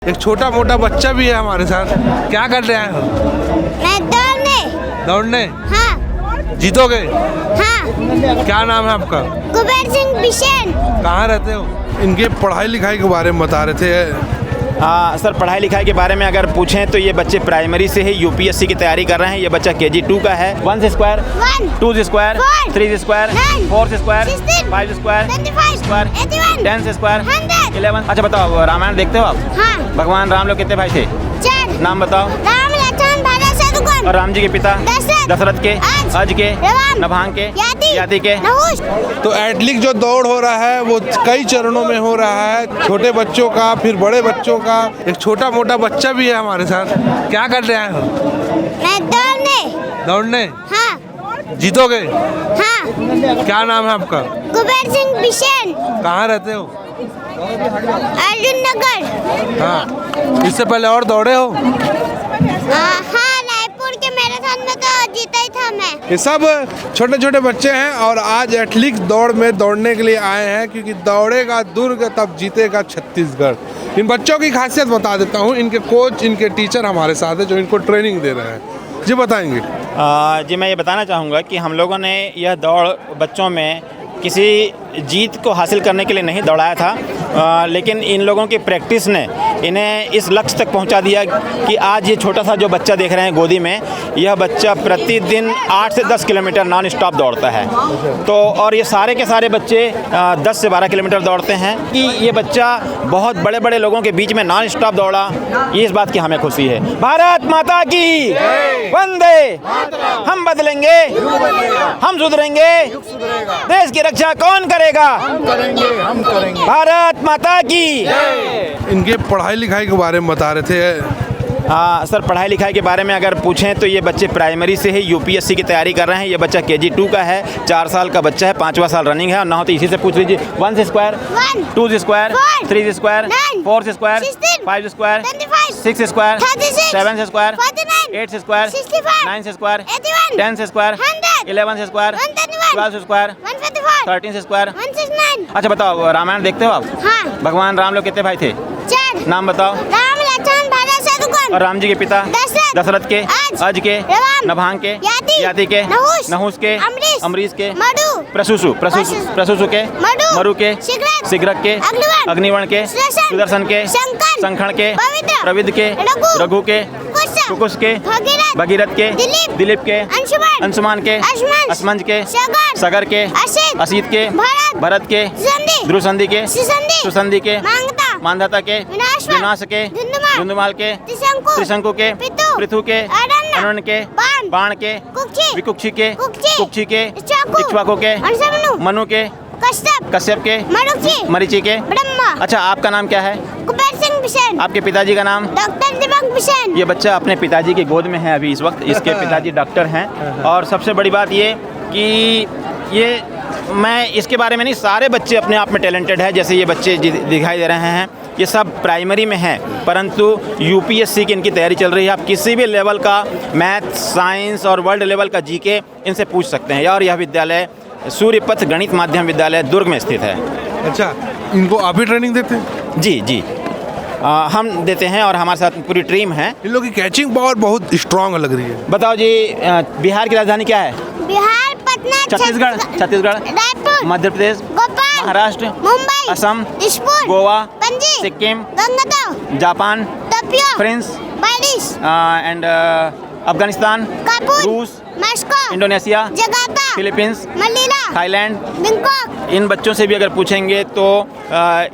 एक छोटा मोटा बच्चा भी है हमारे साथ। क्या कर रहे हैं? मैं दौड़ने। हाँ। जीतोगे? हाँ। क्या नाम है आपका? कुबेर सिंह बिशन। कहाँ रहते हो? इनके पढ़ाई लिखाई के बारे में बता रहे थे। हाँ सर, पढ़ाई लिखाई के बारे में अगर पूछें तो ये बच्चे प्राइमरी से ही यूपीएससी की तैयारी कर रहे हैं। ये बच्चा KG 2 का है। 1 square, 2 square, 3 square, 4 square, 5 square, 10 square, 11। अच्छा बताओ, रामायण देखते हो आप? हाँ। भगवान राम लोग कितने भाई थे? 4। नाम बताओ। राम, लक्ष्मण, भरत, शत्रुघ्न। और राम जी के पिता? दशरथ के, अज के, नभांग के, याति के, नहुष। तो एथलीट जो दौड़ हो रहा है वो कई चरणों में हो रहा है। छोटे बच्चों का, फिर बड़े बच्चों का। एक छोटा मोटा बच्चा भी है हमारे साथ। क्या कर रहे हैं? मैं दौड़ने। हाँ। जीतोगे? हाँ। क्या नाम है आपका? कुबेर सिंह बिशन। कहाँ रहते हो? अर्जुन नगर। हाँ। इससे पहले और दौड़े हो? हाँ, रायपुर के मैराथन में तो जीता ही था मैं। ये सब छोटे छोटे बच्चे हैं और आज एथलीट दौड़ में दौड़ने के लिए आए हैं, क्योंकि दौड़ेगा दुर्ग तब जीतेगा छत्तीसगढ़। इन बच्चों की खासियत बता देता हूँ। इनके कोच, इनके टीचर हमारे साथ हैं जो इनको ट्रेनिंग दे रहे हैं। जी बताएंगे। जी मैं ये बताना चाहूँगा कि हम लोगों ने यह दौड़ बच्चों में किसी जीत को हासिल करने के लिए नहीं दौड़ाया था, लेकिन इन लोगों की प्रैक्टिस ने इन्हें इस लक्ष्य तक पहुंचा दिया कि आज ये छोटा सा जो बच्चा देख रहे हैं गोदी में, यह बच्चा प्रतिदिन 8 से 10 किलोमीटर नॉन स्टॉप दौड़ता है। तो और ये सारे के सारे बच्चे 10 से 12 किलोमीटर दौड़ते हैं। कि ये बच्चा बहुत बड़े बड़े लोगों के बीच में नॉन स्टॉप दौड़ा, ये इस बात की हमें खुशी है। भारत माता की वंदे। हम बदलेंगे, हम सुधरेंगे, देश की रक्षा कौन करेगा? हम करेंगे। भारत माता की। इनके पढ़ाई लिखाई के बारे में बता रहे थे। हाँ सर, पढ़ाई लिखाई के बारे में अगर पूछें तो ये बच्चे प्राइमरी से ही यूपीएससी की तैयारी कर रहे हैं। ये बच्चा KG 2 का है, 4 साल का बच्चा है, 5वां साल रनिंग है। और ना हो तो इसी से पूछ लीजिए। 1 square, 2 square, 3 square, 4 square, 5 square, 6 square, 7 square, 8 square, 9 square, 10 square, 11 square, 12 square, 13 square. अच्छा बताओ, रामायण देखते हो आप? हाँ। भगवान राम लोग कितने भाई थे? 4। नाम बताओ। राम, लक्ष्मण, भरत, शत्रुघ्न। और राम जी के पिता? दशरथ के, अज के, नभांग के, याति के, नहुष के, अमरीश के, प्रसूसु के, मरु के, शिग्रक के, अग्निवर्ण के, सुदर्शन के, संखण के, प्रविद के, रघु के, कुकुश के, भगीरथ के, दिलीप के, अंशुमान के, असमंज के, सगर के, असित के, भरत के, द्रुसंधि के, सुसंधि के, मांधाता के, विनाश के, धुंधुमाल के, त्रिशंकु के, पृथु के, अनन के, बाण के, विकुक्षी के, कुक्षी के, इक्ष्वाकु के, मनु के, कश्यप के, मरीचि के। अच्छा, आपका नाम क्या है? कुबेर सिंह बिशन। आपके पिताजी का नाम? डॉक्टर दीपक बिशन। ये बच्चा अपने पिताजी की गोद में है अभी इस वक्त। इसके पिताजी डॉक्टर हैं। और सबसे बड़ी बात ये कि ये मैं इसके बारे में नहीं, सारे बच्चे अपने आप में टैलेंटेड है। जैसे ये बच्चे दिखाई दे रहे हैं, ये सब प्राइमरी में हैं, परंतु यूपीएससी की इनकी तैयारी चल रही है। आप किसी भी लेवल का मैथ, साइंस और वर्ल्ड लेवल का जीके इनसे पूछ सकते हैं। और यह विद्यालय सूर्यपथ गणित माध्यम विद्यालय दुर्ग में स्थित है। अच्छा, इनको आप ही ट्रेनिंग देते हैं? जी हम देते हैं और हमारे साथ पूरी टीम है। इन लोगों की कैचिंग पावर बहुत स्ट्रांग लग रही है। बताओ जी, बिहार की राजधानी क्या है? बिहार, पटना, छत्तीसगढ़, रायपुर, मध्य प्रदेश, भोपाल, महाराष्ट्र, मुंबई, असम, दिसपुर, गोवा, पणजी, सिक्किम, गंगादव, Japan, Tokyo, France Paris, and Afghanistan, Kabul, रूस, Moscow, Indonesia, Jakarta, Philippines, Manila, Thailand. Bangkok. इन बच्चों से भी अगर पूछेंगे तो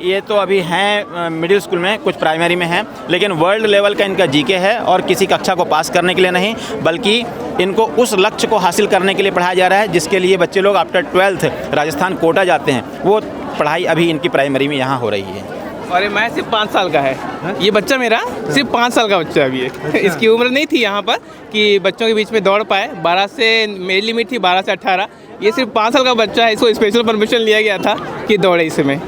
ये तो अभी हैं मिडिल स्कूल में, कुछ प्राइमरी में हैं, लेकिन वर्ल्ड लेवल का इनका जीके है। और किसी कक्षा को पास करने के लिए नहीं, बल्कि इनको उस लक्ष्य को हासिल करने के लिए पढ़ाया जा रहा है जिसके लिए बच्चे लोग आफ्टर 12th राजस्थान कोटा जाते हैं। वो पढ़ाई अभी इनकी प्राइमरी में यहाँ हो रही है। अरे मैं सिर्फ 5 साल का है। ये बच्चा मेरा सिर्फ 5 साल का बच्चा है अभी। अच्छा। इसकी उम्र नहीं थी यहाँ पर कि बच्चों के बीच में दौड़ पाए। 12 से मेरी लिमिट थी, 12 से 18। ये सिर्फ 5 साल का बच्चा है, इसको स्पेशल परमिशन लिया गया था कि दौड़े इसमें।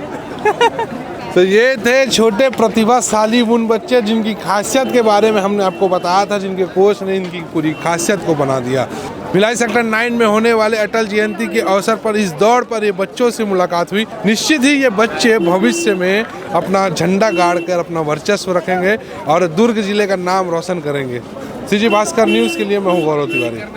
तो ये थे छोटे प्रतिभाशाली उन बच्चे जिनकी खासियत के बारे में हमने आपको बताया था, जिनके कोच ने इनकी पूरी खासियत को बना दिया। भिलाई सेक्टर 9 में होने वाले अटल जयंती के अवसर पर इस दौड़ पर ये बच्चों से मुलाकात हुई। निश्चित ही ये बच्चे भविष्य में अपना झंडा गाड़कर अपना वर्चस्व रखेंगे और दुर्ग जिले का नाम रोशन करेंगे। सीजी भास्कर न्यूज़ के लिए मैं हूँ गौरव तिवारी।